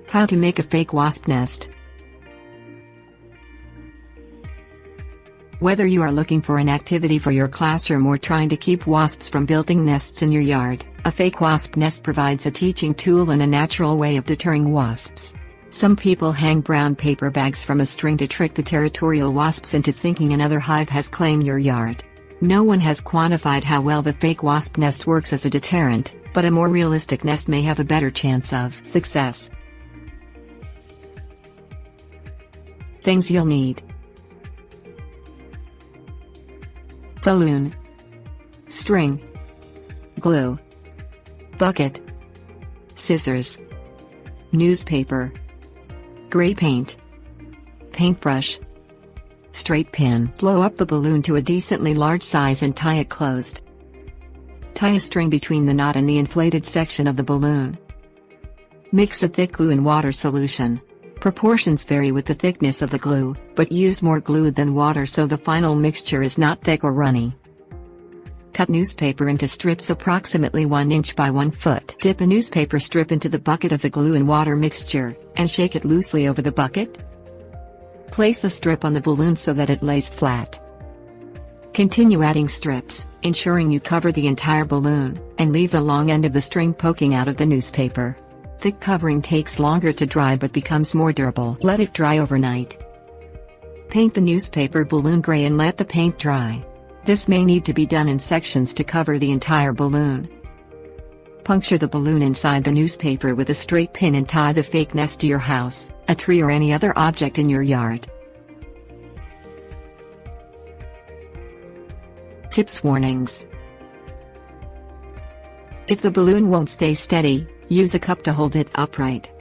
How to make a fake wasp nest. Whether you are looking for an activity for your classroom or trying to keep wasps from building nests in your yard, a fake wasp nest provides a teaching tool and a natural way of deterring wasps. Some people hang brown paper bags from a string to trick the territorial wasps into thinking another hive has claimed your yard. No one has quantified how well the fake wasp nest works as a deterrent, but a more realistic nest may have a better chance of success. Things you'll need: balloon, string, glue, bucket, scissors, newspaper, gray paint, paintbrush, straight pin. Blow up the balloon to a decently large size and tie it closed. Tie a string between the knot and the inflated section of the balloon. Mix a thick glue and water solution. Proportions vary with the thickness of the glue, but use more glue than water so the final mixture is not thick or runny. Cut newspaper into strips approximately 1 inch by 1 foot. Dip a newspaper strip into the bucket of the glue and water mixture, and shake it loosely over the bucket. Place the strip on the balloon so that it lays flat. Continue adding strips, ensuring you cover the entire balloon, and leave the long end of the string poking out of the newspaper. Thick covering takes longer to dry but becomes more durable. Let it dry overnight. Paint the newspaper balloon gray and let the paint dry. This may need to be done in sections to cover the entire balloon. Puncture the balloon inside the newspaper with a straight pin and tie the fake nest to your house, a tree or any other object in your yard. Tips: warnings. If the balloon won't stay steady, use a cup to hold it upright.